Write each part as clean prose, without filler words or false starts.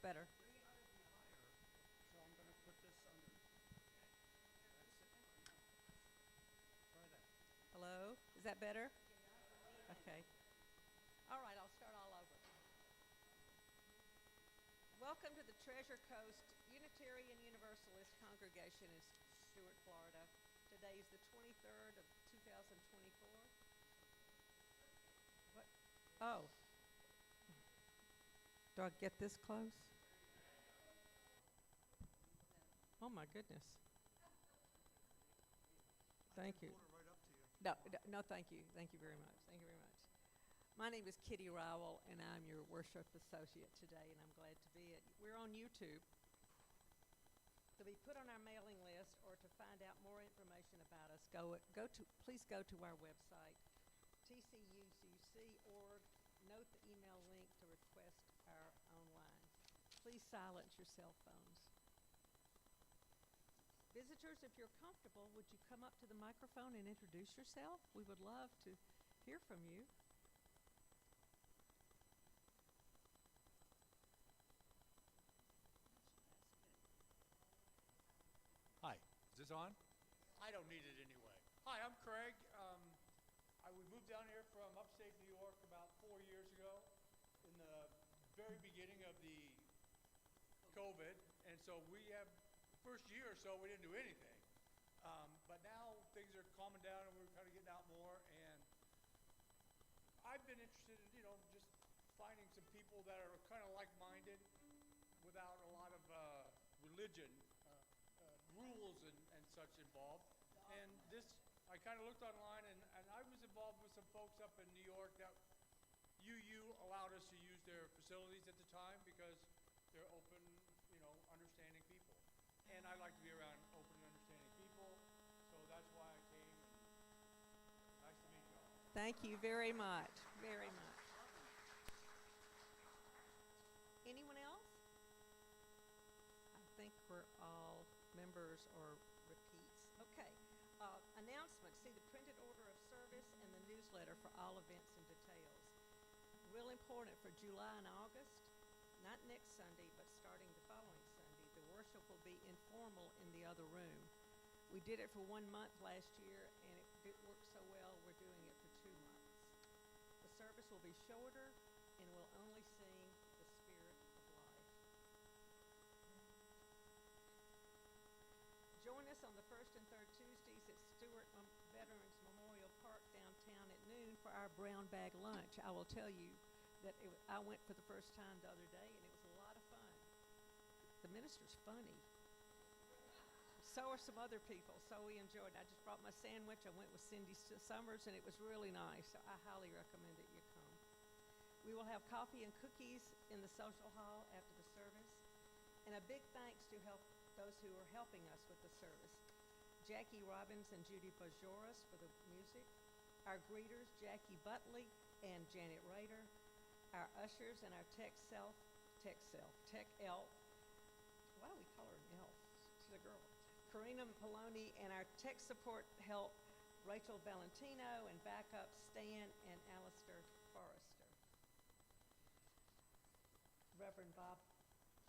better. So I'm going to put this under. That's it for now. Try that. Hello? Is that better? Okay. All right, I'll start all over. Welcome to the Treasure Coast Unitarian Universalist Congregation in Stuart, Florida. Today is the 23rd of 2024. What? Oh, do I get this close? Oh my goodness. Thank you. Hold it right up to you. No, thank you. Thank you very much. Thank you very much. My name is Kitty Rowell, and I'm your worship associate today, and I'm glad to be it. We're on YouTube. To be put on our mailing list or to find out more information about us, please go to our website, tcucc.org. Note the email link to request our online. Please silence your cell phones. Visitors, if you're comfortable, would you come up to the microphone and introduce yourself? We would love to hear from you. Hi, is this on? I don't need it anyway. Hi, I'm Craig. We moved down here from upstate New York about 4 years ago in the very beginning of the COVID. And so we have, first year or so, we didn't do anything. But now things are calming down and we're kind of getting out more. And I've been interested in, just finding some people that are kind of like-minded without a lot of religion rules and such involved. And this, I kind of looked online, and I was involved with some folks up in New York that UU allowed us to use their facilities at the time because they're open, understanding people. And I like to be around open and understanding people, so that's why I came. And nice to meet you all. Thank you very much. Very much. Anyone else? I think we're all members or repeats. Okay. Announcements. See the printed order of service and the newsletter for all events and details. Real important for July and August, not next Sunday, but starting the following Sunday, the worship will be informal in the other room. We did it for 1 month last year, and it did work so well, we're doing it for 2 months. The service will be shorter and will only sing the Spirit of Life. Join us on the first and third Tuesdays at Stewart Veterans Memorial Park downtown at noon for our brown bag lunch. I will tell you that I went for the first time the other day, and it was a lot of fun. The minister's funny. So are some other people, so we enjoyed it. I just brought my sandwich. I went with Cindy Summers, and it was really nice. So I highly recommend that you come. We will have coffee and cookies in the social hall after the service. And a big thanks to those who are helping us with the service. Jackie Robbins and Judy Bajoras for the music. Our greeters, Jackie Butley and Janet Rader. Our ushers and our tech elf. Why do we call her an elf? She's a girl. Karina Poloni, and our tech support help, Rachel Valentino, and backup Stan and Alistair Forrester. Reverend Bob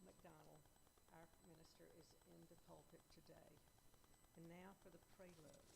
MacDonald, our minister, is in the pulpit today. And now for the prelude.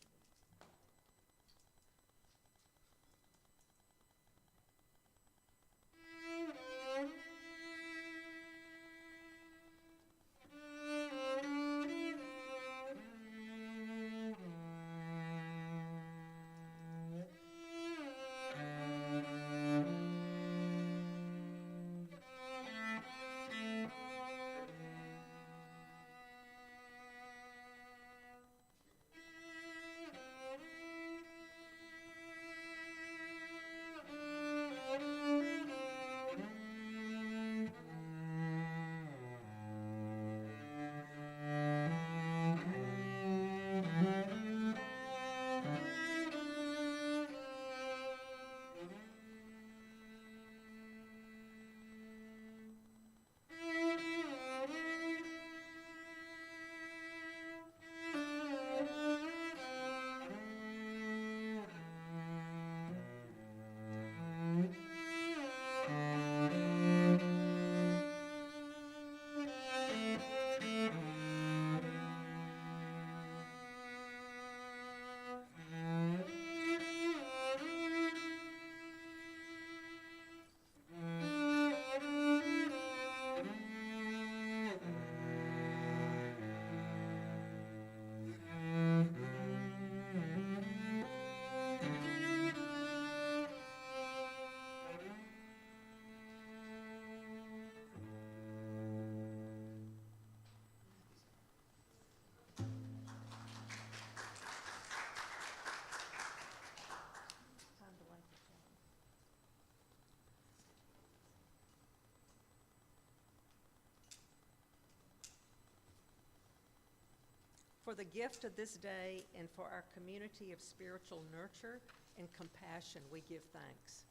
for the gift of this day and for our community of spiritual nurture and compassion, we give thanks.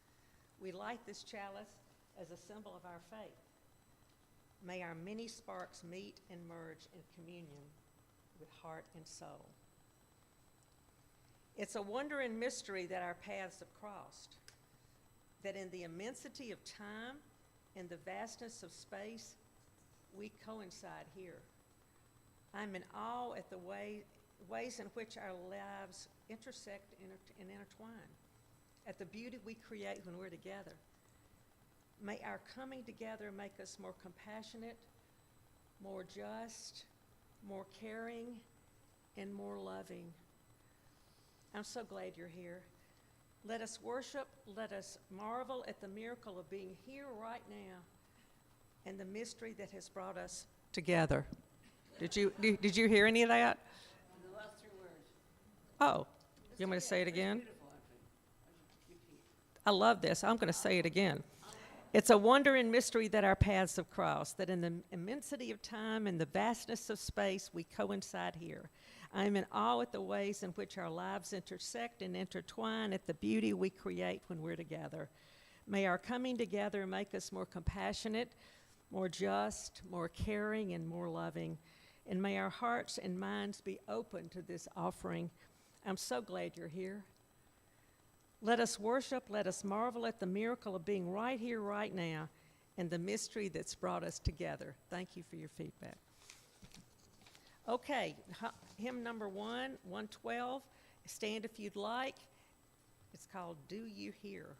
We light this chalice as a symbol of our faith. May our many sparks meet and merge in communion with heart and soul. It's a wonder and mystery that our paths have crossed, that in the immensity of time and the vastness of space, we coincide here. I'm in awe at the ways in which our lives intersect and intertwine, at the beauty we create when we're together. May our coming together make us more compassionate, more just, more caring, and more loving. I'm so glad you're here. Let us worship, let us marvel at the miracle of being here right now and the mystery that has brought us together. Did you hear any of that? The last 3 words. Oh, you want me to say it again? Beautiful, actually. I love this. I'm going to say it again. It's a wonder and mystery that our paths have crossed, that in the immensity of time and the vastness of space, we coincide here. I am in awe at the ways in which our lives intersect and intertwine, at the beauty we create when we're together. May our coming together make us more compassionate, more just, more caring, and more loving. And may our hearts and minds be open to this offering. I'm so glad you're here. Let us worship, let us marvel at the miracle of being right here, right now, and the mystery that's brought us together. Thank you for your feedback. Okay, hymn number 112, stand if you'd like. It's called Do You Hear?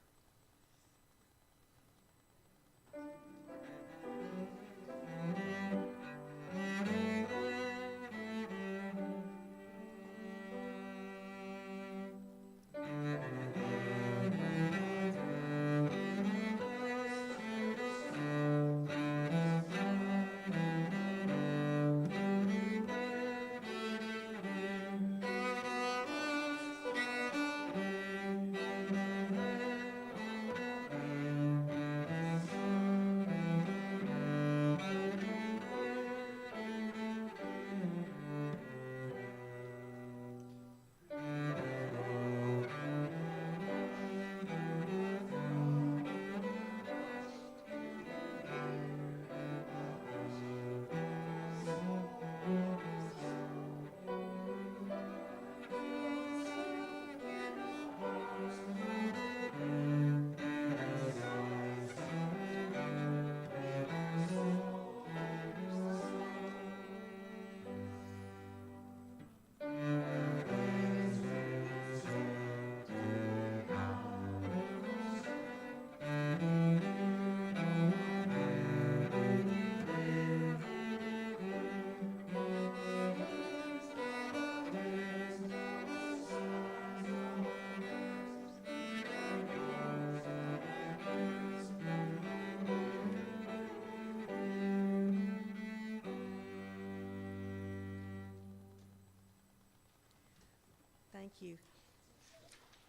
Thank you.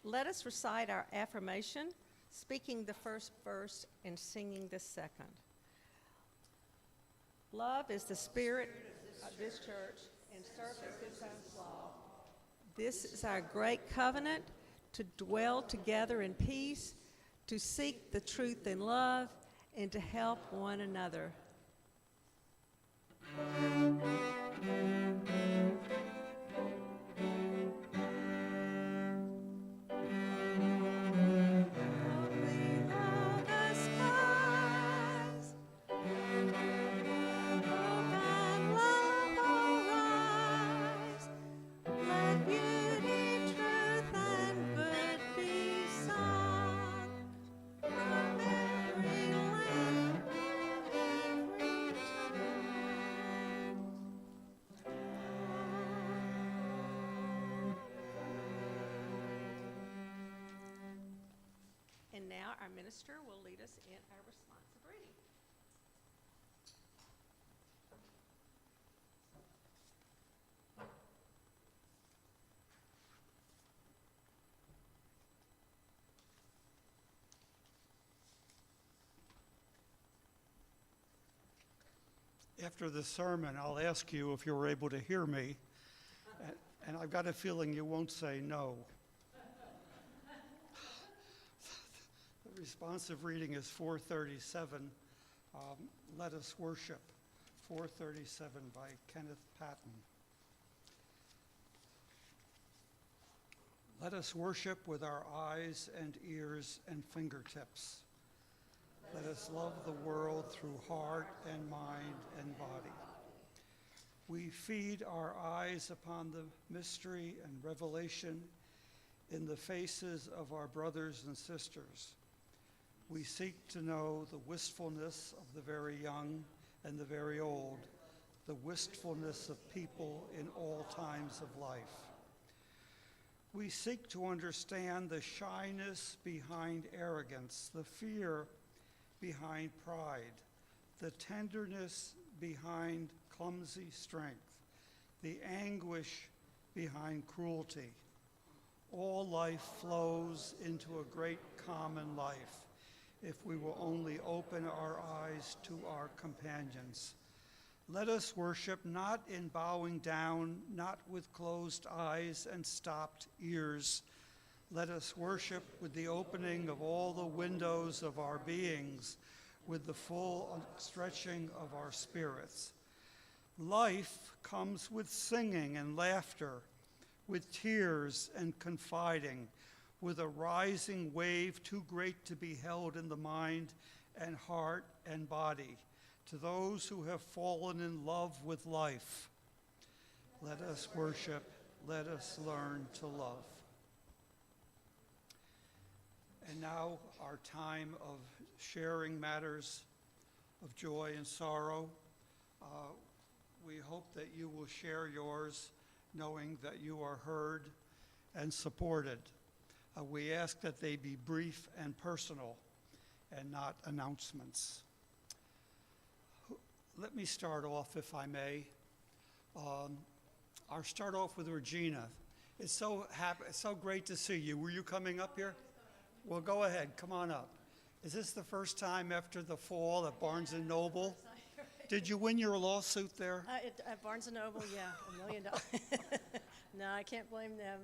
Let us recite our affirmation, speaking the first verse and singing the second. Love is the spirit of this church, and service is our law. This is our great covenant, to dwell together in peace, to seek the truth in love, and to help one another. And now our minister will lead us in our responsive reading. After the sermon, I'll ask you if you're able to hear me. And I've got a feeling you won't say no. The responsive reading is 437, Let Us Worship, 437 by Kenneth Patton. Let us worship with our eyes and ears and fingertips. Let us love the world through heart and mind and body. We feed our eyes upon the mystery and revelation in the faces of our brothers and sisters. We seek to know the wistfulness of the very young and the very old, the wistfulness of people in all times of life. We seek to understand the shyness behind arrogance, the fear behind pride, the tenderness behind clumsy strength, the anguish behind cruelty. All life flows into a great common life if we will only open our eyes to our companions. Let us worship not in bowing down, not with closed eyes and stopped ears. Let us worship with the opening of all the windows of our beings, with the full stretching of our spirits. Life comes with singing and laughter, with tears and confiding, with a rising wave too great to be held in the mind and heart and body. To those who have fallen in love with life, let us worship, let us learn to love. And now our time of sharing matters of joy and sorrow. We hope that you will share yours, knowing that you are heard and supported. We ask that they be brief and personal and not announcements. Let me start off, if I may. I'll start off with Regina. It's so great to see you. Were you coming up here? Well, go ahead. Come on up. Is this the first time after the fall at Barnes & Noble? Did you win your lawsuit there? At Barnes & Noble, yeah, $1 million. No, I can't blame them.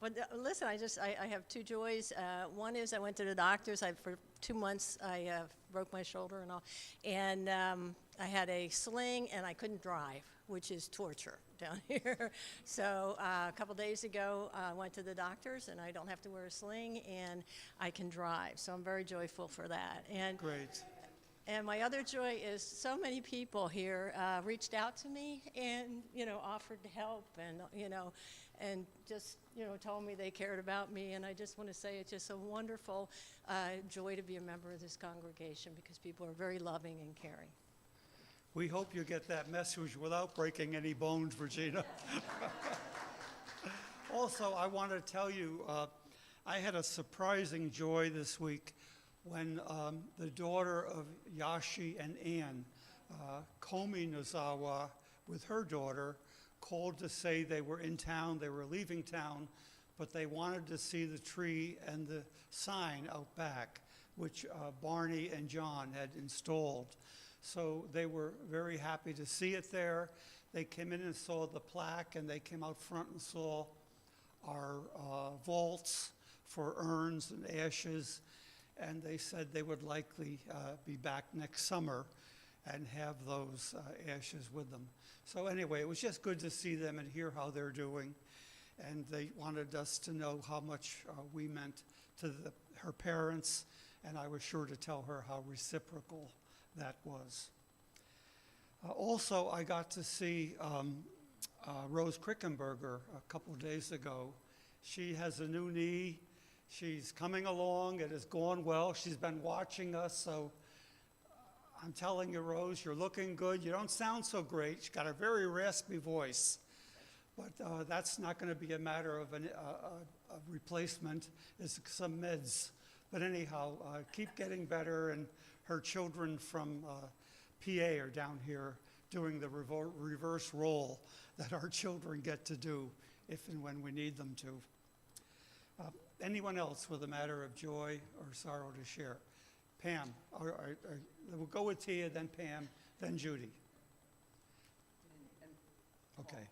But listen, I have two joys. One is I went to the doctors. For 2 months, I broke my shoulder and all. And I had a sling, and I couldn't drive, which is torture down here. So a couple days ago, I went to the doctors, and I don't have to wear a sling, and I can drive. So I'm very joyful for that. And Great. And my other joy is so many people here reached out to me and, offered to help and just, told me they cared about me. And I just want to say it's just a wonderful joy to be a member of this congregation because people are very loving and caring. We hope you get that message without breaking any bones, Regina. Also, I want to tell you, I had a surprising joy this week when the daughter of Yashi and Ann, Komi Nozawa, with her daughter, called to say they were in town, they were leaving town, but they wanted to see the tree and the sign out back, which Barney and John had installed. So they were very happy to see it there. They came in and saw the plaque, and they came out front and saw our vaults for urns and ashes, and they said they would likely be back next summer and have those ashes with them. So anyway, it was just good to see them and hear how they're doing, and they wanted us to know how much we meant to her parents, and I was sure to tell her how reciprocal that was. Also, I got to see Rose Krickenberger a couple of days ago. She has a new knee. She's coming along. It has gone well. She's been watching us, so I'm telling you, Rose, you're looking good. You don't sound so great. She's got a very raspy voice, but that's not going to be a matter of a replacement. It's some meds. But anyhow, keep getting better, and her children from PA are down here doing the reverse role that our children get to do if and when we need them to. Anyone else with a matter of joy or sorrow to share? Pam, we'll go with Tia, then Pam, then Judy. Okay.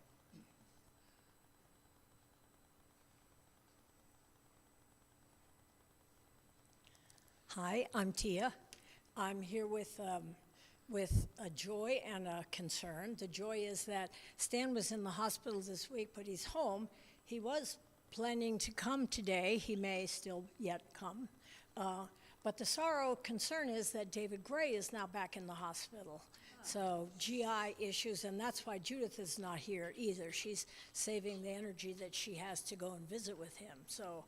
Hi, I'm Tia. I'm here with a joy and a concern. The joy is that Stan was in the hospital this week, but he's home. He was planning to come today. He may still yet come. But the sorrow concern is that David Gray is now back in the hospital. So GI issues, and that's why Judith is not here either. She's saving the energy that she has to go and visit with him. So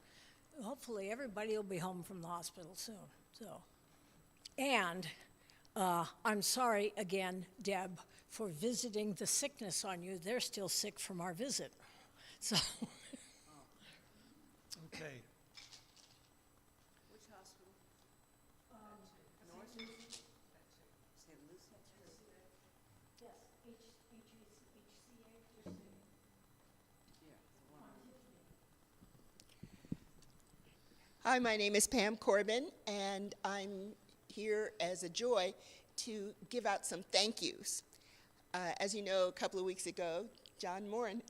hopefully everybody will be home from the hospital soon. So, and I'm sorry again, Deb, for visiting the sickness on you. They're still sick from our visit. So, Okay. Which hospital? North? St. Lucie? yes, HCA. Yeah, the one on- Hi, my name is Pam Corbin, and I'm here as a joy to give out some thank yous. As you know, a couple of weeks ago, John Moran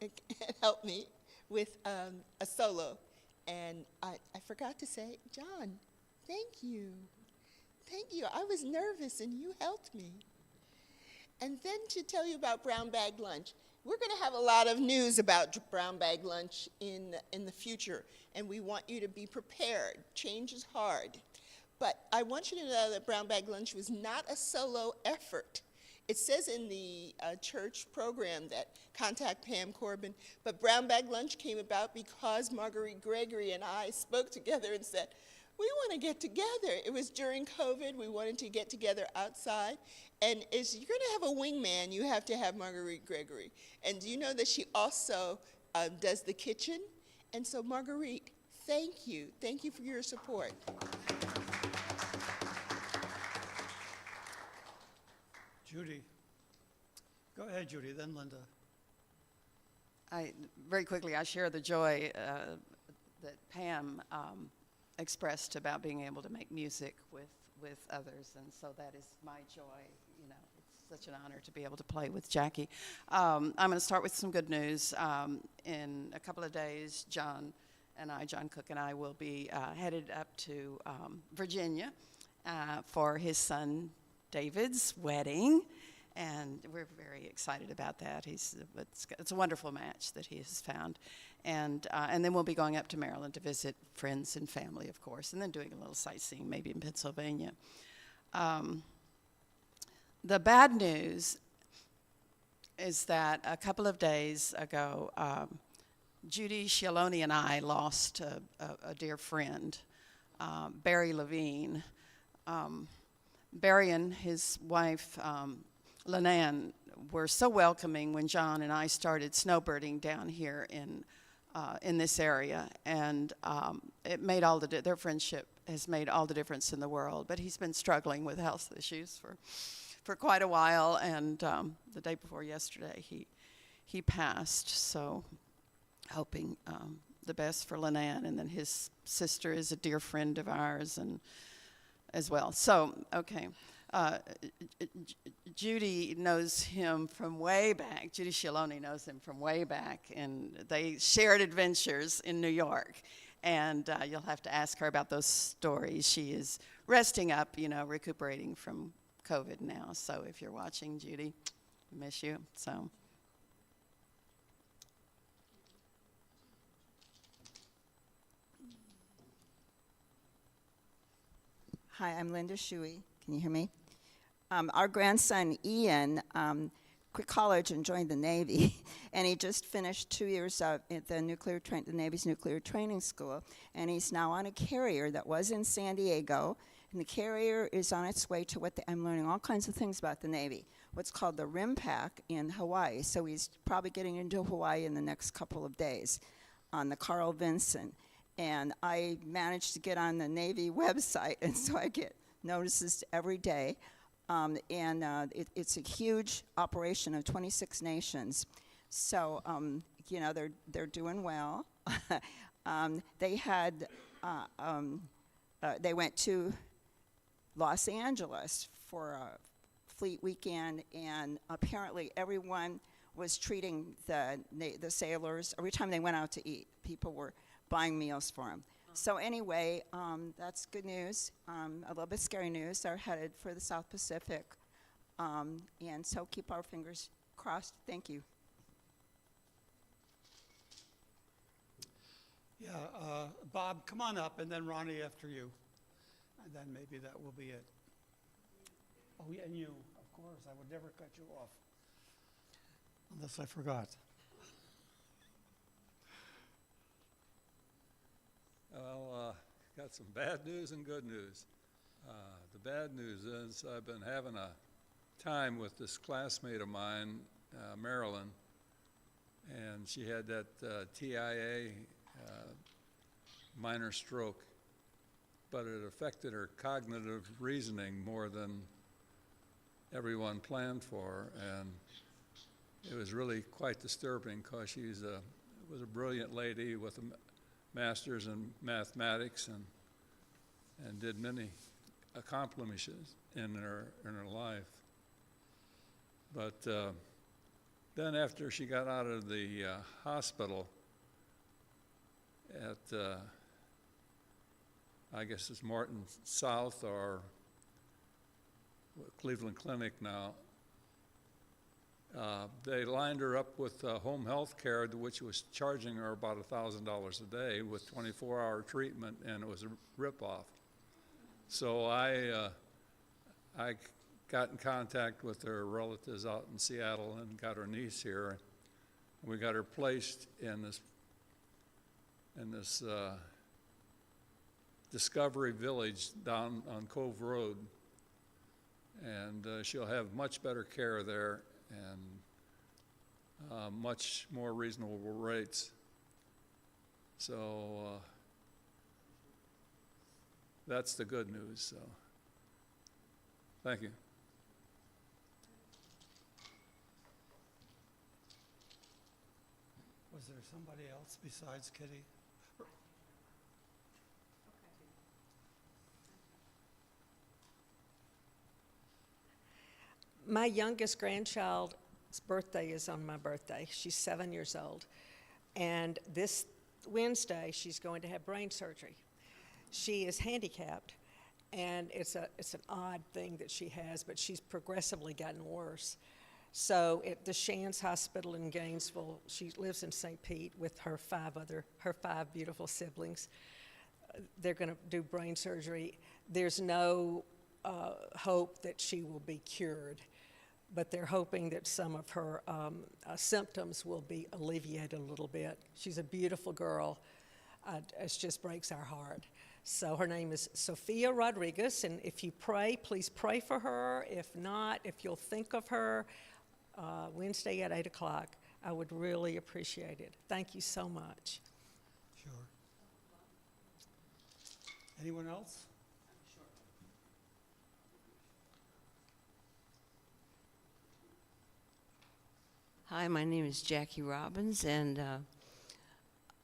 helped me with a solo, and I forgot to say, John, thank you. Thank you. I was nervous, and you helped me. And then to tell you about Brown Bag Lunch. We're going to have a lot of news about Brown Bag Lunch in the future, and we want you to be prepared. Change is hard. But I want you to know that Brown Bag Lunch was not a solo effort. It says in the church program that contact Pam Corbin, but Brown Bag Lunch came about because Marguerite Gregory and I spoke together and said, we want to get together. It was during COVID. We wanted to get together outside. And if you're going to have a wingman, you have to have Marguerite Gregory. And do you know that she also does the kitchen? And so, Marguerite, thank you. Thank you for your support. Judy. Go ahead, Judy, then Linda. Very quickly, I share the joy that Pam expressed about being able to make music with others, and so that is my joy. You know, it's such an honor to be able to play with Jackie. I'm going to start with some good news. In a couple of days, John Cook and I will be headed up to Virginia for his son David's wedding, and we're very excited about that. It's a wonderful match that he has found. And then we'll be going up to Maryland to visit friends and family, of course, and then doing a little sightseeing maybe in Pennsylvania. The bad news is that a couple of days ago, Judy Scialoni and I lost a dear friend, Barry Levine. Barry and his wife, Lenan, were so welcoming when John and I started snowbirding down here in this area, and it made all their friendship has made all the difference in the world. But he's been struggling with health issues for quite a while, and the day before yesterday he passed. So hoping the best for Lenan, and then his sister is a dear friend of ours and as well. So okay. Judy knows him from way back. Judy Scialoni knows him from way back, and they shared adventures in New York. And you'll have to ask her about those stories. She is resting up, recuperating from COVID now. So if you're watching, Judy, I miss you. So. Hi, I'm Linda Shuey. Can you hear me? Our grandson, Ian, quit college and joined the Navy, and he just finished 2 years at the Navy's nuclear training school, and he's now on a carrier that was in San Diego, and the carrier is on its way to I'm learning all kinds of things about the Navy, what's called the RIM pack in Hawaii, so he's probably getting into Hawaii in the next couple of days on the Carl Vinson. And I managed to get on the Navy website, and so I get notices every day. It's a huge operation of 26 nations. So, they're doing well. They went to Los Angeles for a fleet weekend, and apparently everyone was treating the sailors, every time they went out to eat, people were buying meals for them. So anyway, that's good news. A little bit scary news. They're headed for the South Pacific. And so keep our fingers crossed. Thank you. Yeah, Bob, come on up, and then Ronnie after you. And then maybe that will be it. Oh, yeah, and you, of course. I would never cut you off. Unless I forgot. Well, got some bad news and good news. The bad news is I've been having a time with this classmate of mine, Marilyn, and she had that TIA, minor stroke, but it affected her cognitive reasoning more than everyone planned for, and it was really quite disturbing because she was a brilliant lady with a master's in mathematics and did many accomplishments in her life. But then after she got out of the hospital at, I guess it's Morton South or Cleveland Clinic now, they lined her up with home health care, which was charging her about $1,000 a day with 24-hour treatment, and it was a ripoff. So I got in contact with her relatives out in Seattle and got her niece here. We got her placed in this Discovery Village down on Cove Road, and she'll have much better care there and much more reasonable rates. So that's the good news. So thank you. Was there somebody else besides Kitty? My youngest grandchild's birthday is on my birthday. She's 7 years old. And this Wednesday, she's going to have brain surgery. She is handicapped, and it's an odd thing that she has, but she's progressively gotten worse. So at the Shands Hospital in Gainesville, she lives in St. Pete with her five beautiful siblings. They're going to do brain surgery. There's no hope that she will be cured, but they're hoping that some of her symptoms will be alleviated a little bit. She's a beautiful girl. It just breaks our heart. So her name is Sophia Rodriguez, and if you pray, please pray for her. If not, if you'll think of her Wednesday at 8 o'clock, I would really appreciate it. Thank you so much. Sure. Anyone else? Hi, my name is Jackie Robbins, and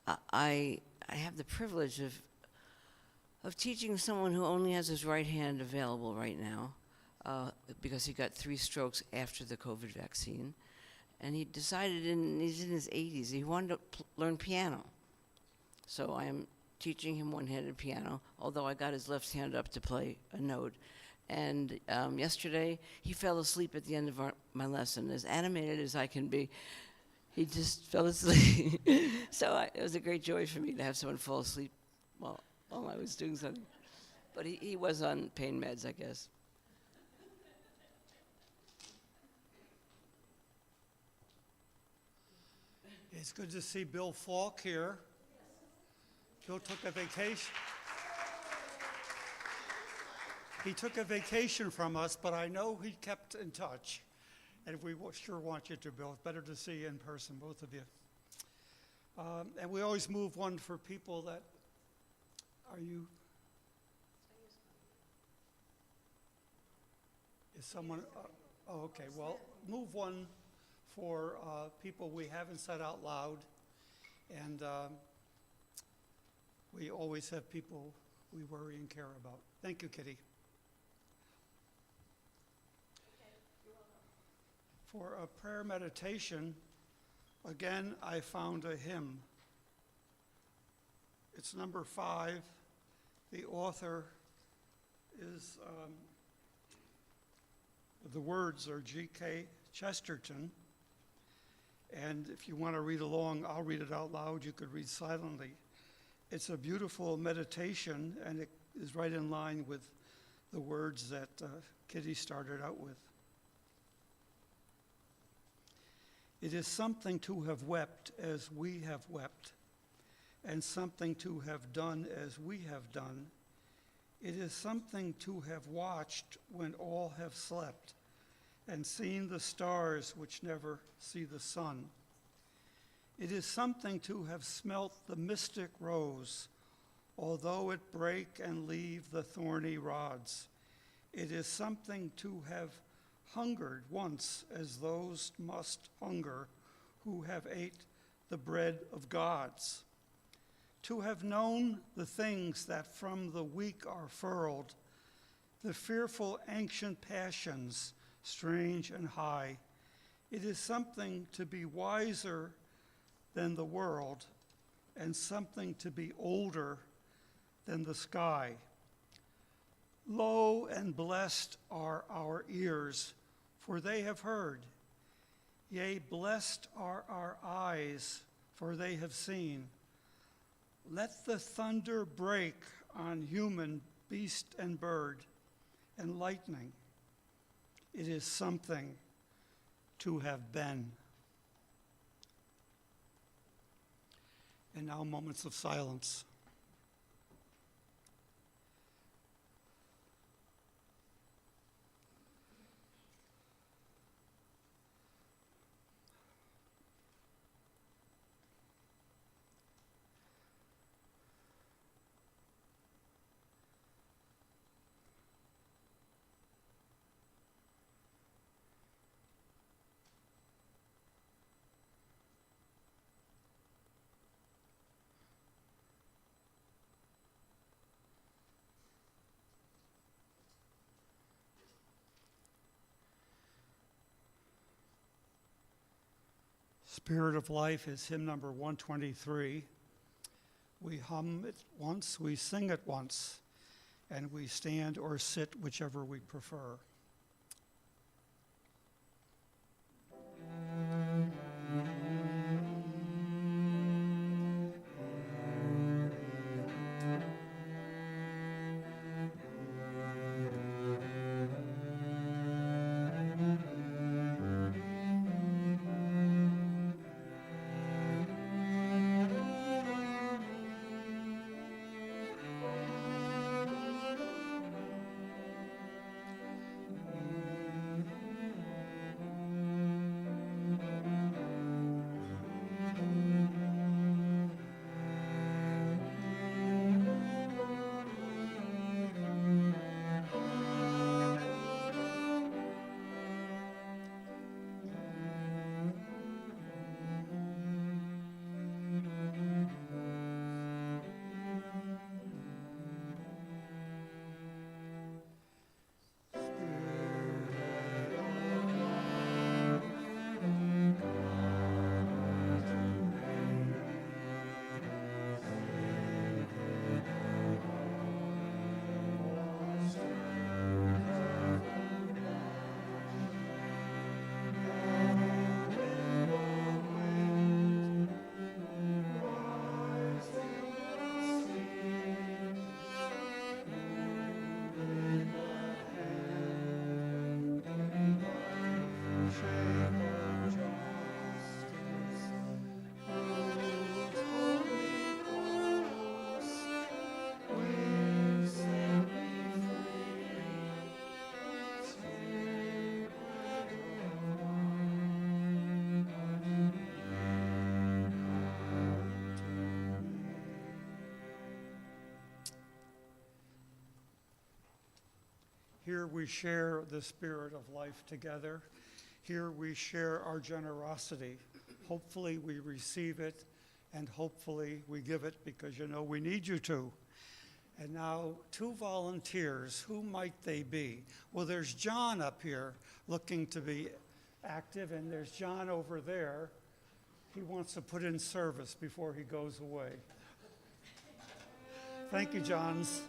I have the privilege of teaching someone who only has his right hand available right now because he got 3 strokes after the COVID vaccine. And he decided, he's in his 80s, he wanted to learn piano. So I am teaching him one-handed piano, although I got his left hand up to play a note. And yesterday, he fell asleep at the end of my lesson. As animated as I can be, he just fell asleep. So it was a great joy for me to have someone fall asleep while I was doing something. But he was on pain meds, I guess. It's good to see Bill Falk here. Bill took a vacation. He took a vacation from us, but I know he kept in touch. And we sure want you to, Bill. It's better to see you in person, both of you. And we always move one for people that, are you? Is someone, oh, okay, well, move one for people we haven't said out loud. And we always have people we worry and care about. Thank you, Kitty. For a prayer meditation, again, I found a hymn. It's number 5. The author is, the words are G.K. Chesterton. And if you want to read along, I'll read it out loud. You could read silently. It's a beautiful meditation, and it is right in line with the words that Kitty started out with. It is something to have wept as we have wept, and something to have done as we have done. It is something to have watched when all have slept, and seen the stars which never see the sun. It is something to have smelt the mystic rose, although it break and leave the thorny rods. It is something to have hungered once as those must hunger who have ate the bread of gods. To have known the things that from the weak are furled, the fearful ancient passions, strange and high. It is something to be wiser than the world, and something to be older than the sky. Lo, and blessed are our ears, for they have heard. Yea, blessed are our eyes, for they have seen. Let the thunder break on human, beast, and bird, and lightning. It is something to have been. And now moments of silence. Spirit of Life is hymn number 123. We hum it once, we sing it once, and we stand or sit, whichever we prefer. Here we share the Spirit of Life together. Here we share our generosity. Hopefully we receive it, and hopefully we give it because you know we need you to. And now 2 volunteers, who might they be? Well, there's John up here looking to be active, and there's John over there. He wants to put in service before he goes away. Thank you, Johns.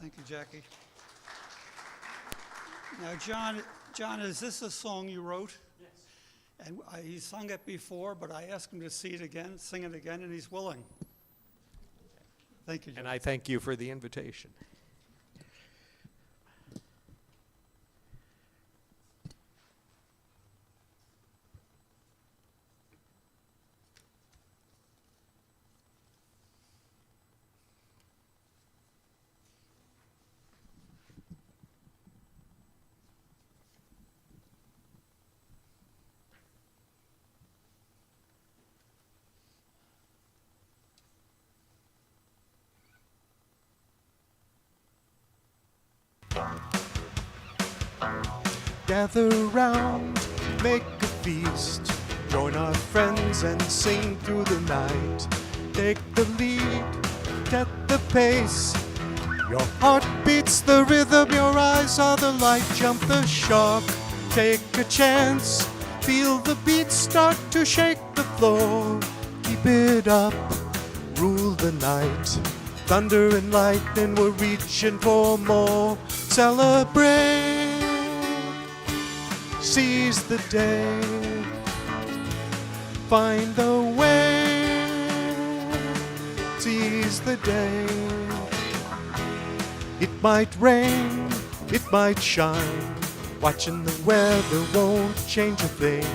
Thank you, Jackie. Now, John, is this a song you wrote? Yes. And he sung it before, but I asked him to sing it again, and he's willing. Thank you, John. And I thank you for the invitation. Gather round, make a feast, join our friends and sing through the night. Take the lead, set the pace, your heart beats the rhythm, your eyes are the light. Jump the shark, take a chance, feel the beat start to shake the floor. Keep it up, rule the night, thunder and lightning, we're reaching for more. Celebrate, seize the day, find a way, seize the day. It might rain, it might shine, watching the weather won't change a thing.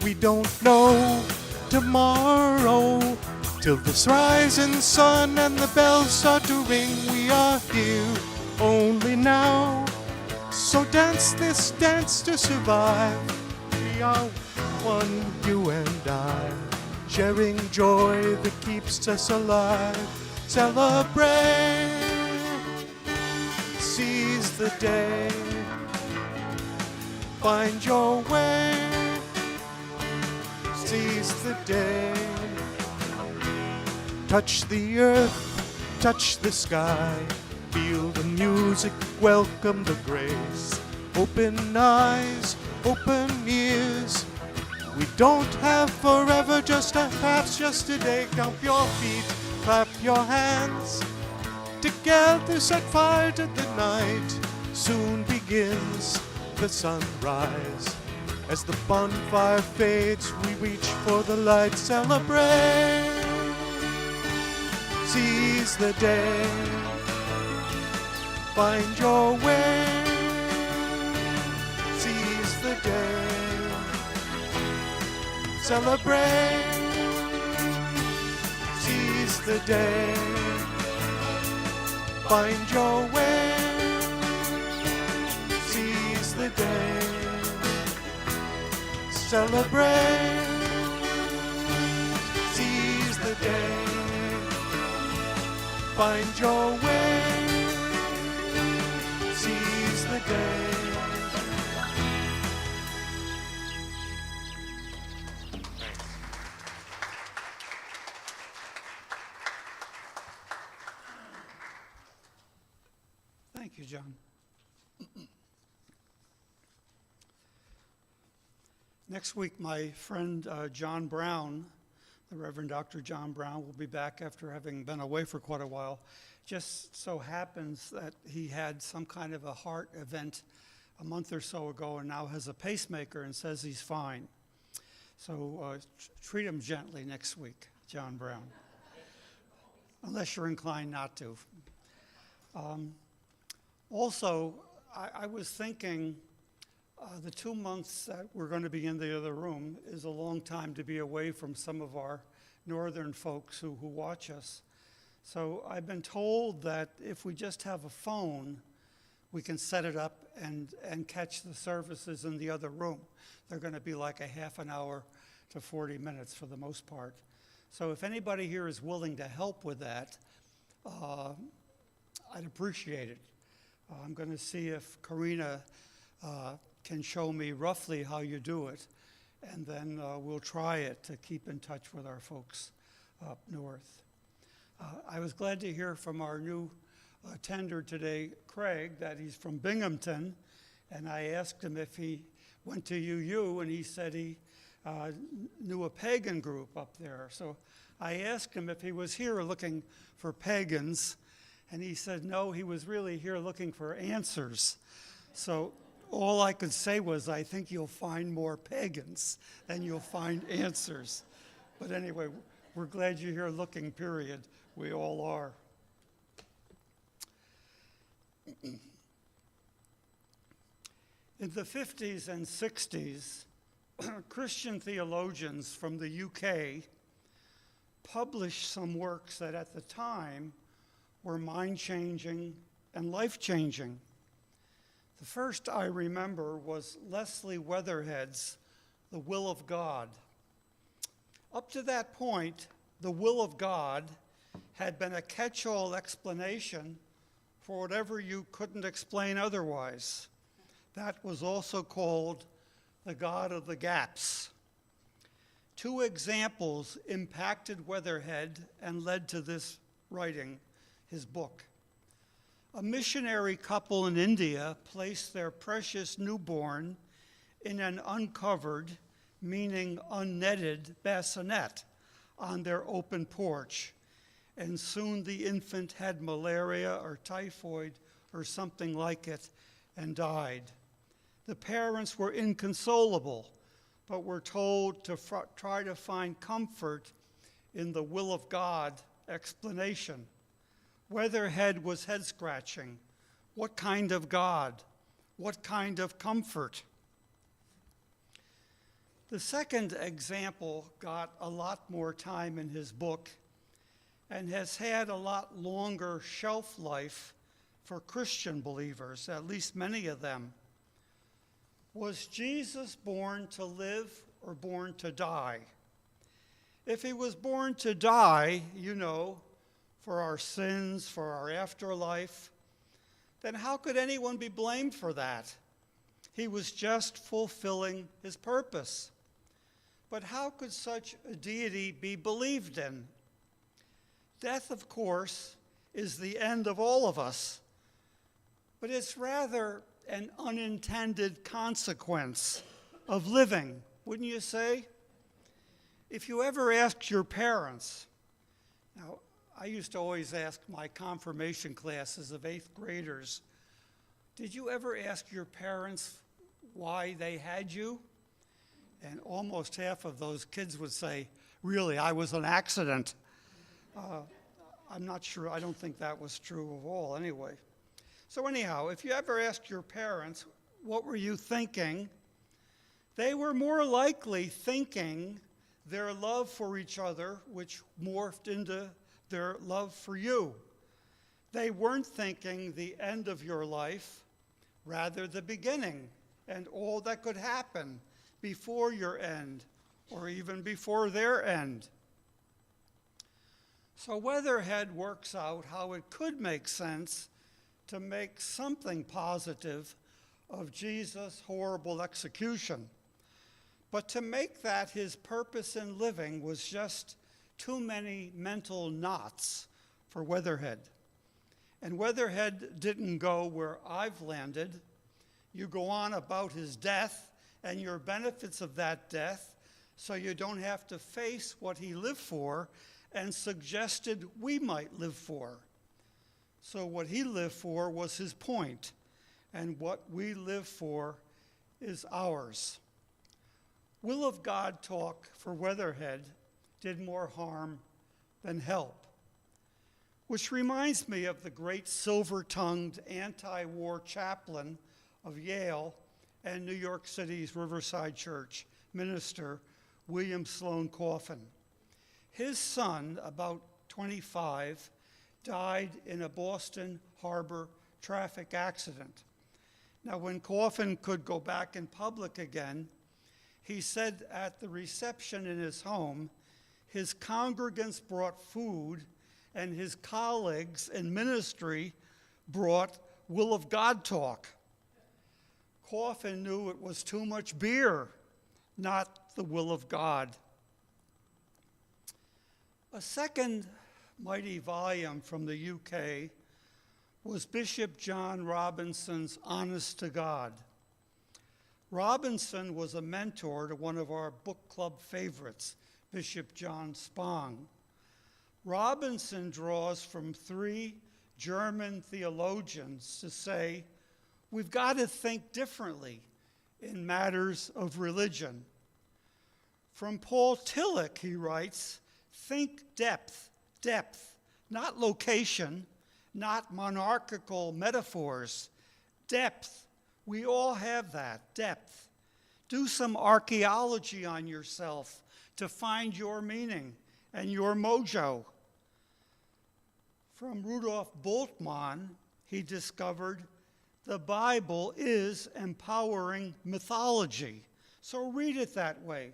We don't know tomorrow till this rising sun and the bells start to ring. We are here only now, so dance this dance to survive. We are one, you and I, sharing joy that keeps us alive. Celebrate, seize the day, find your way, seize the day. Touch the earth, touch the sky, feel the music, welcome the grace. Open eyes, open ears. We don't have forever, just a perhaps just today. Count your feet, clap your hands. Together set fire to the night. Soon begins the sunrise. As the bonfire fades, we reach for the light. Celebrate, seize the day, find your way, seize the day. Celebrate, seize the day, find your way, seize the day. Celebrate, seize the day, find your way, seize the day. Thank you, John. Next week, my friend John Brown, the Reverend Dr. John Brown, will be back after having been away for quite a while. Just so happens that he had some kind of a heart event a month or so ago and now has a pacemaker and says he's fine. So treat him gently next week, John Brown, unless you're inclined not to. Also, I was thinking the 2 months that we're going to be in the other room is a long time to be away from some of our northern folks who watch us. So I've been told that if we just have a phone, we can set it up and catch the services in the other room. They're going to be like a half an hour to 40 minutes for the most part. So if anybody here is willing to help with that, I'd appreciate it. I'm going to see if Karina can show me roughly how you do it, and then we'll try it to keep in touch with our folks up north. I was glad to hear from our new attender today, Craig, that he's from Binghamton, and I asked him if he went to UU, and he said he knew a pagan group up there. So I asked him if he was here looking for pagans, and he said no, he was really here looking for answers. So all I could say was, I think you'll find more pagans than you'll find answers. But anyway, we're glad you're here looking, period. We all are. In the 50s and 60s, Christian theologians from the UK published some works that at the time were mind-changing and life-changing. The first I remember was Leslie Weatherhead's The Will of God. Up to that point, the will of God had been a catch-all explanation for whatever you couldn't explain otherwise. That was also called the God of the gaps. Two examples impacted Weatherhead and led to this writing, his book. A missionary couple in India placed their precious newborn in an uncovered, meaning unnetted, bassinet on their open porch, and soon the infant had malaria or typhoid or something like it and died. The parents were inconsolable, but were told to try to find comfort in the will of God explanation. Weatherhead was head-scratching. What kind of God? What kind of comfort? The second example got a lot more time in his book and has had a lot longer shelf life for Christian believers, at least many of them. Was Jesus born to live or born to die? If he was born to die, you know, for our sins, for our afterlife, then how could anyone be blamed for that? He was just fulfilling his purpose. But how could such a deity be believed in? Death, of course, is the end of all of us, but it's rather an unintended consequence of living, wouldn't you say? If you ever asked your parents, now, I used to always ask my confirmation classes of 8th graders, did you ever ask your parents why they had you? And almost half of those kids would say, really, I was an accident. I'm not sure, I don't think that was true of all anyway. So anyhow, if you ever asked your parents, what were you thinking? They were more likely thinking their love for each other, which morphed into their love for you. They weren't thinking the end of your life, rather the beginning and all that could happen before your end or even before their end. So Weatherhead works out how it could make sense to make something positive of Jesus' horrible execution. But to make that his purpose in living was just too many mental knots for Weatherhead. And Weatherhead didn't go where I've landed. You go on about his death and your benefits of that death, so you don't have to face what he lived for and suggested we might live for. So what he lived for was his point, and what we live for is ours. Will of God talk for Weatherhead did more harm than help. Which reminds me of the great silver-tongued anti-war chaplain of Yale and New York City's Riverside Church, Minister William Sloane Coffin. His son, about 25, died in a Boston Harbor traffic accident. Now, when Coffin could go back in public again, he said at the reception in his home, his congregants brought food and his colleagues in ministry brought will of God talk. Coffin knew it was too much beer, not the will of God. A second mighty volume from the UK was Bishop John Robinson's Honest to God. Robinson was a mentor to one of our book club favorites, Bishop John Spong. Robinson draws from 3 German theologians to say, we've got to think differently in matters of religion. From Paul Tillich, he writes, think depth, not location, not monarchical metaphors, depth. We all have that, depth. Do some archaeology on yourself to find your meaning and your mojo. From Rudolf Bultmann, he discovered the Bible is empowering mythology. So read it that way.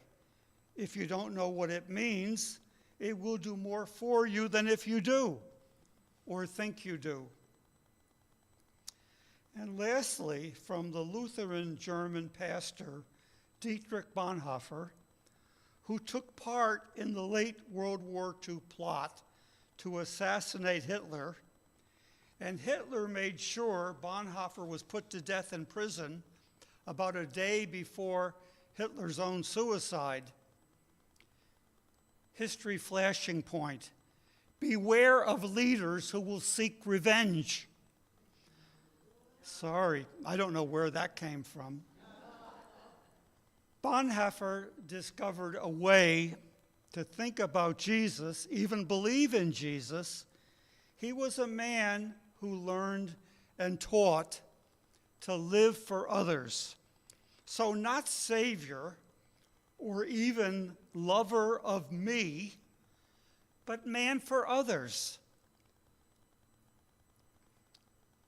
If you don't know what it means, it will do more for you than if you do, or think you do. And lastly, from the Lutheran German pastor Dietrich Bonhoeffer, who took part in the late World War II plot to assassinate Hitler, and Hitler made sure Bonhoeffer was put to death in prison about a day before Hitler's own suicide. History flashing point. Beware of leaders who will seek revenge. Sorry, I don't know where that came from. Bonhoeffer discovered a way to think about Jesus, even believe in Jesus. He was a man who learned and taught to live for others. So not savior or even lover of me, but man for others.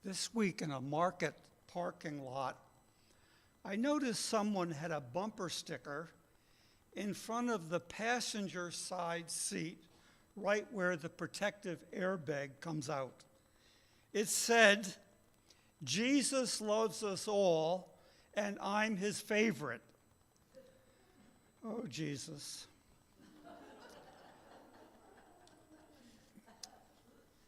This week in a market parking lot, I noticed someone had a bumper sticker in front of the passenger side seat, right where the protective airbag comes out. It said, Jesus loves us all, and I'm his favorite. Oh, Jesus.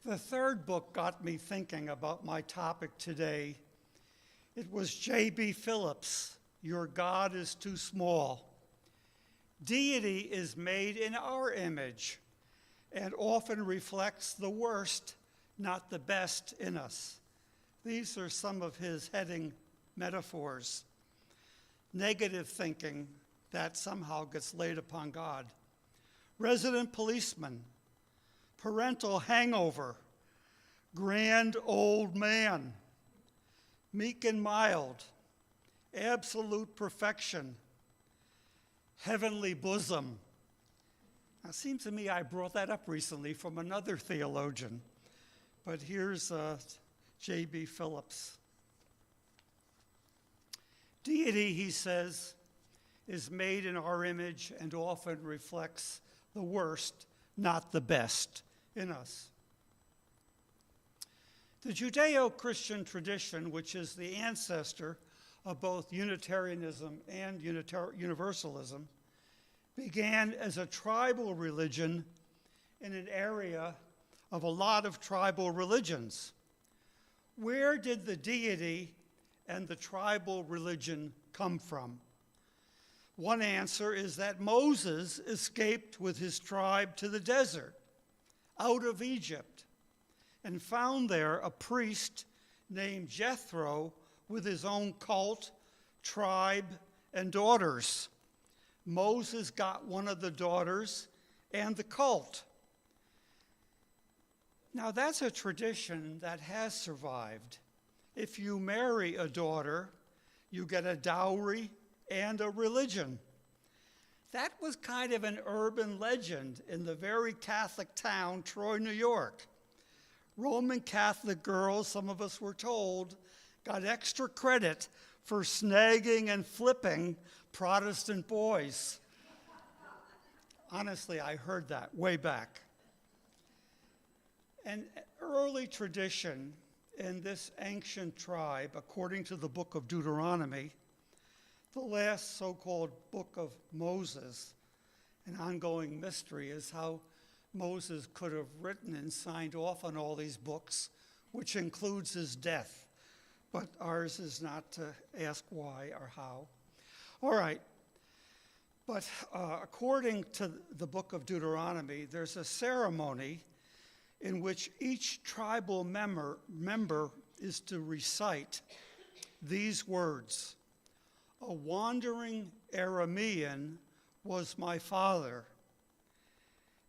The third book got me thinking about my topic today. It was J.B. Phillips, Your God is Too Small. Deity is made in our image and often reflects the worst, not the best in us. These are some of his heading metaphors. Negative thinking that somehow gets laid upon God. Resident policeman, parental hangover, grand old man, meek and mild, absolute perfection, heavenly bosom, Now, it seems to me I brought that up recently from another theologian, but here's J.B. Phillips. Deity, he says, is made in our image and often reflects the worst, not the best, in us. The Judeo-Christian tradition, which is the ancestor of both Unitarianism and Universalism, began as a tribal religion in an area of a lot of tribal religions. Where did the deity and the tribal religion come from? One answer is that Moses escaped with his tribe to the desert, out of Egypt, and found there a priest named Jethro with his own cult, tribe, and daughters. Moses got one of the daughters and the cult. Now, that's a tradition that has survived. If you marry a daughter, you get a dowry and a religion. That was kind of an urban legend in the very Catholic town, Troy, New York. Roman Catholic girls, some of us were told, got extra credit for snagging and flipping Protestant boys. Honestly, I heard that way back. An early tradition in this ancient tribe, according to the book of Deuteronomy, the last so-called book of Moses, an ongoing mystery is how Moses could have written and signed off on all these books, which includes his death. But ours is not to ask why or how. All right. But according to the book of Deuteronomy, there's a ceremony in which each tribal member is to recite these words: "A wandering Aramean was my father."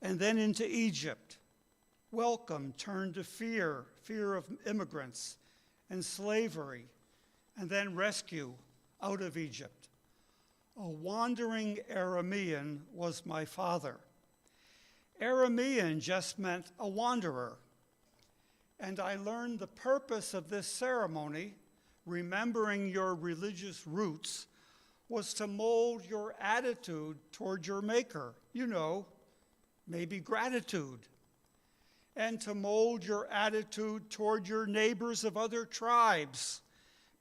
And then into Egypt. Welcome turned to fear of immigrants and slavery, and then rescue out of Egypt. A wandering Aramean was my father. Aramean just meant a wanderer. And I learned the purpose of this ceremony, remembering your religious roots, was to mold your attitude toward your maker. You know, maybe gratitude. And to mold your attitude toward your neighbors of other tribes.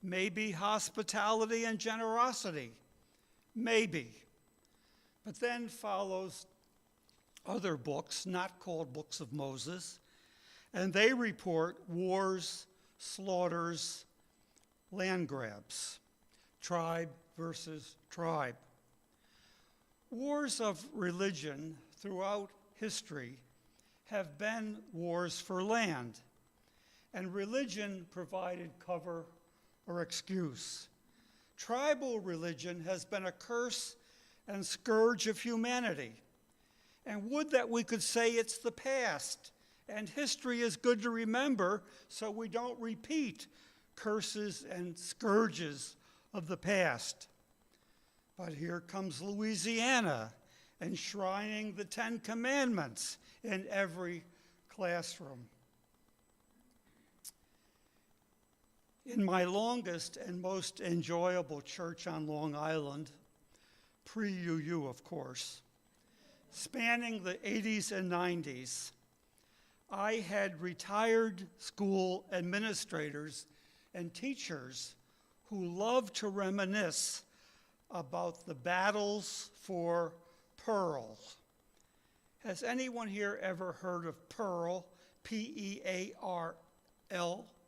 Maybe hospitality and generosity. Maybe. But then follows other books, not called books of Moses, and they report wars, slaughters, land grabs, tribe versus tribe. Wars of religion throughout history have been wars for land, and religion provided cover or excuse. Tribal religion has been a curse and scourge of humanity. And would that we could say it's the past, and history is good to remember so we don't repeat curses and scourges of the past. But here comes Louisiana, enshrining the 10 Commandments in every classroom. In my longest and most enjoyable church on Long Island, pre-UU of course, spanning the 80s and 90s, I had retired school administrators and teachers who loved to reminisce about the battles for Pearl. Has anyone here ever heard of Pearl, P-E-A-R-L,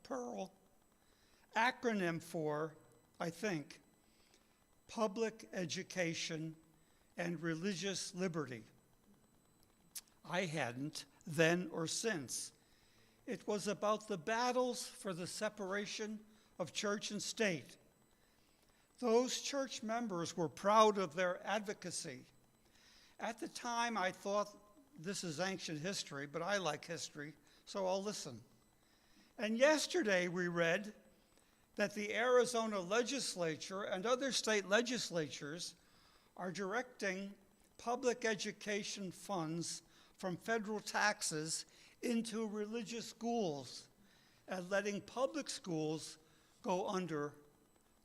Pearl? Acronym for, I think, Public Education and Religious Liberty. I hadn't, then or since. It was about the battles for the separation of church and state. Those church members were proud of their advocacy. At the time, I thought this is ancient history, but I like history, so I'll listen. And yesterday we read that the Arizona legislature and other state legislatures are directing public education funds from federal taxes into religious schools and letting public schools go under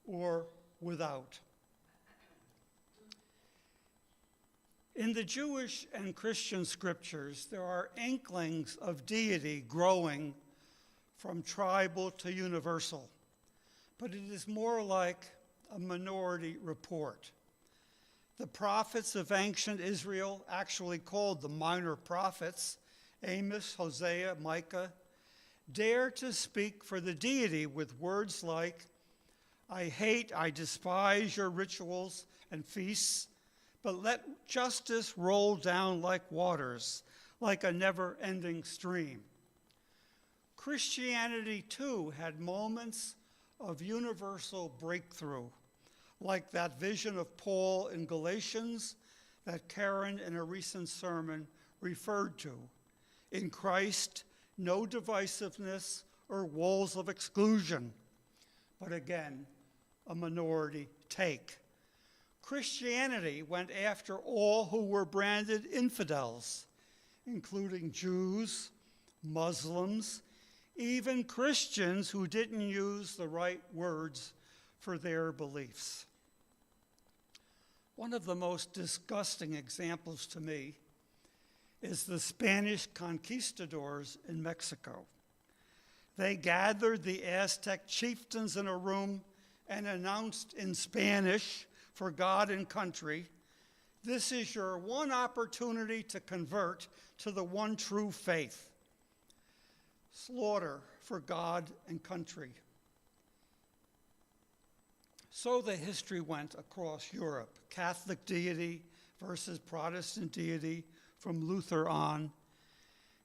or without. In the Jewish and Christian scriptures, there are inklings of deity growing from tribal to universal, but it is more like a minority report. The prophets of ancient Israel, actually called the minor prophets, Amos, Hosea, Micah, dare to speak for the deity with words like, I despise your rituals and feasts, but let justice roll down like waters, like a never-ending stream. Christianity, too, had moments of universal breakthrough, like that vision of Paul in Galatians that Karen in a recent sermon referred to. In Christ, no divisiveness or walls of exclusion, but again, a minority take. Christianity went after all who were branded infidels, including Jews, Muslims, even Christians who didn't use the right words for their beliefs. One of the most disgusting examples to me is the Spanish conquistadors in Mexico. They gathered the Aztec chieftains in a room and announced in Spanish, for God and country, this is your one opportunity to convert to the one true faith. Slaughter for God and country. So the history went across Europe. Catholic deity versus Protestant deity from Luther on.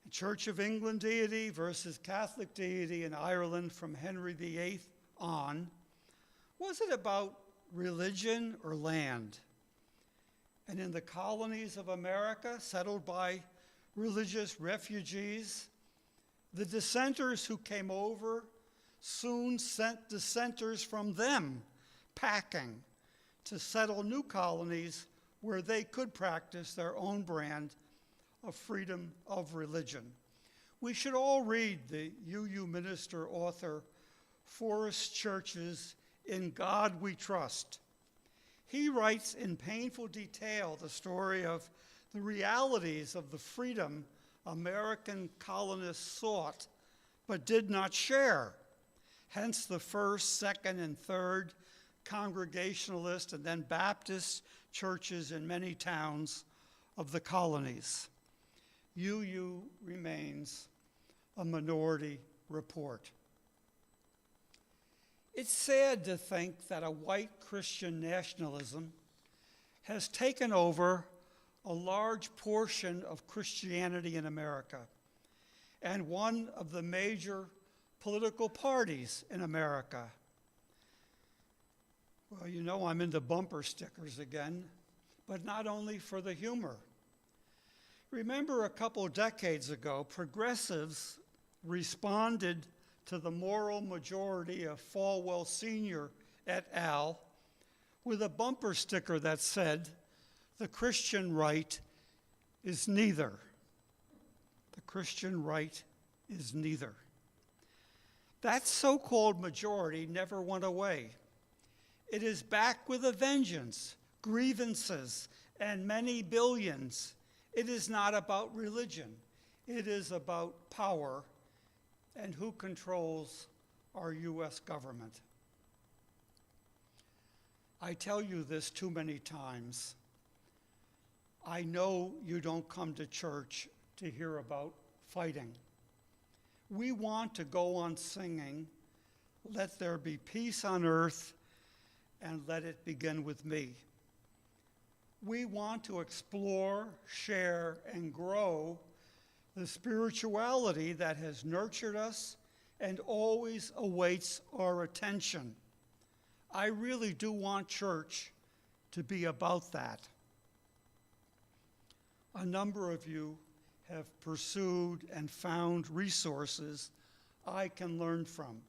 Church of England deity versus Catholic deity in Ireland from Henry VIII on. Was it about religion or land? And in the colonies of America, settled by religious refugees, the dissenters who came over soon sent dissenters from them packing to settle new colonies where they could practice their own brand of freedom of religion. We should all read the UU minister author Forrest Church's In God We Trust. He writes in painful detail the story of the realities of the freedom American colonists sought but did not share. Hence the first, second, and third Congregationalist and then Baptist churches in many towns of the colonies. UU remains a minority report. It's sad to think that a white Christian nationalism has taken over a large portion of Christianity in America and one of the major political parties in America. Well, you know I'm into bumper stickers again, but not only for the humor. Remember a couple decades ago, progressives responded to the moral majority of Falwell Sr. et al. With a bumper sticker that said, "The Christian right is neither." The Christian right is neither. That so-called majority never went away. It is back with a vengeance, grievances, and many billions. It is not about religion. It is about power and who controls our U.S. government. I tell you this too many times. I know you don't come to church to hear about fighting. We want to go on singing, "Let there be peace on earth, and let it begin with me." We want to explore, share, and grow the spirituality that has nurtured us and always awaits our attention. I really do want church to be about that. A number of you have pursued and found resources I can learn from.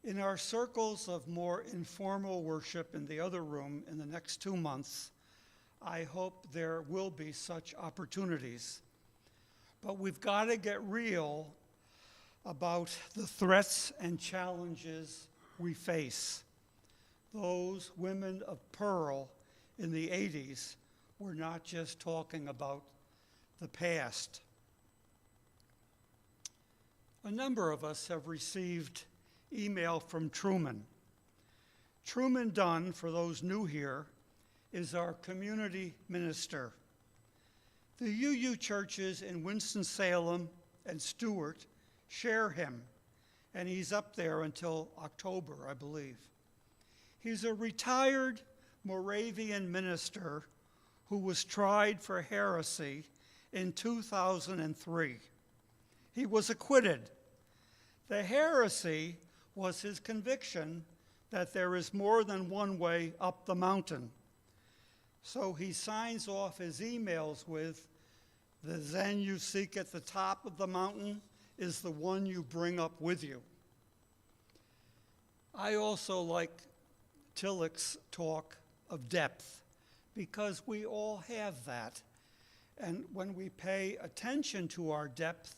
In our circles of more informal worship in the other room in the next 2 months, I hope there will be such opportunities. But we've got to get real about the threats and challenges we face. Those women of pearl in the 80s were not just talking about the past. A number of us have received email from Truman. Truman Dunn, for those new here, is our community minister. The UU churches in Winston-Salem and Stewart share him, and he's up there until October, I believe. He's a retired Moravian minister who was tried for heresy in 2003. He was acquitted. The heresy was his conviction that there is more than one way up the mountain. So he signs off his emails with, "The Zen you seek at the top of the mountain is the one you bring up with you." I also like Tillich's talk of depth, because we all have that. And when we pay attention to our depth,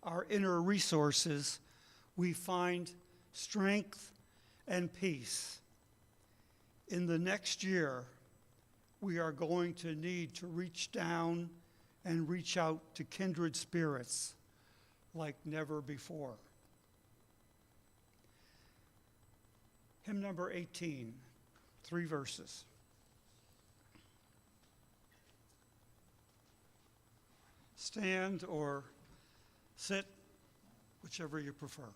our inner resources, we find strength and peace. In the next year, we are going to need to reach down and reach out to kindred spirits like never before. Hymn number 18, 3 verses. Stand or sit, whichever you prefer.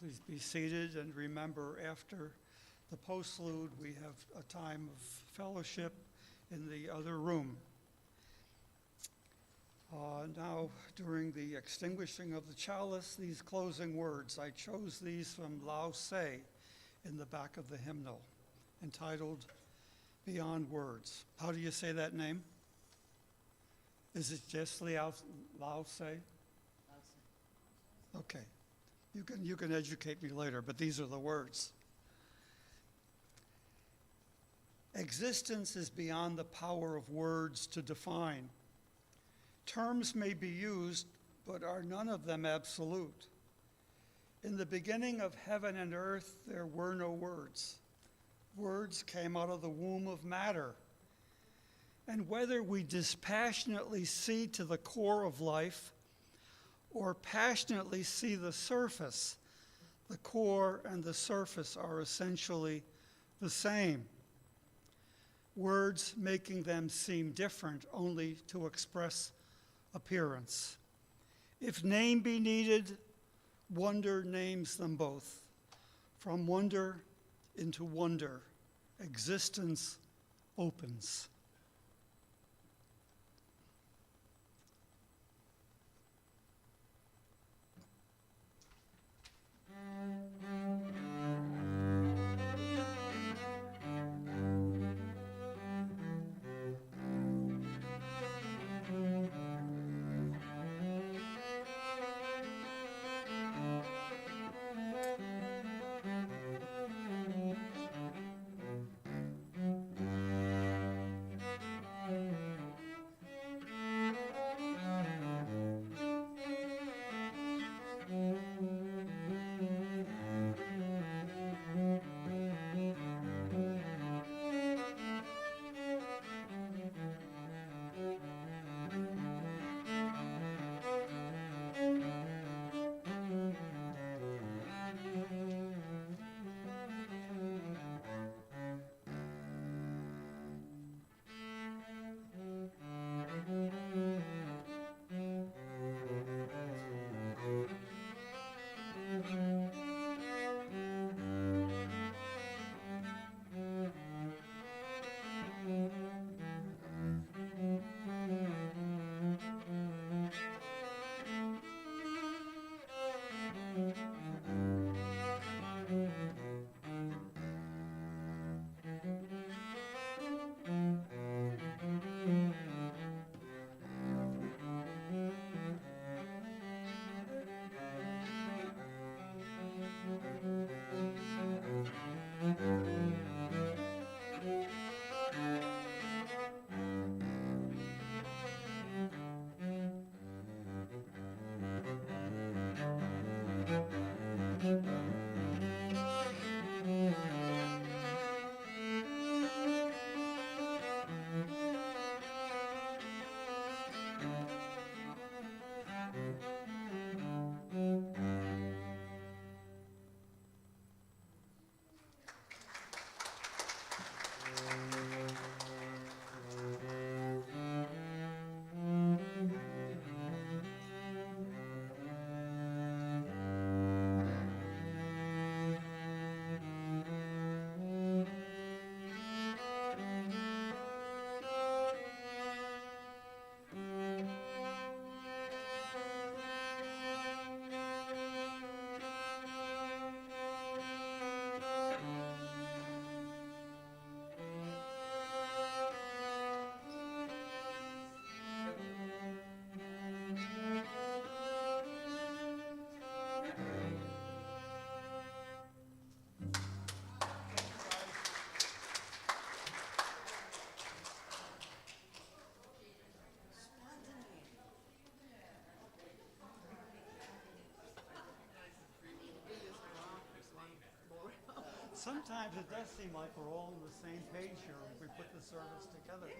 Please be seated, and remember, after the postlude, we have a time of fellowship in the other room. Now, during the extinguishing of the chalice, these closing words, I chose these from Lao Tse in the back of the hymnal, entitled Beyond Words. How do you say that name? Is it just Lao Tse? Okay. You can educate me later, but these are the words. Existence is beyond the power of words to define. Terms may be used, but are none of them absolute. In the beginning of heaven and earth, there were no words. Words came out of the womb of matter. And whether we dispassionately see to the core of life or passionately see the surface, the core and the surface are essentially the same. Words making them seem different only to express appearance. If name be needed, wonder names them both. From wonder into wonder, existence opens. Sometimes it does seem like we're all on the same page here if we put the service together.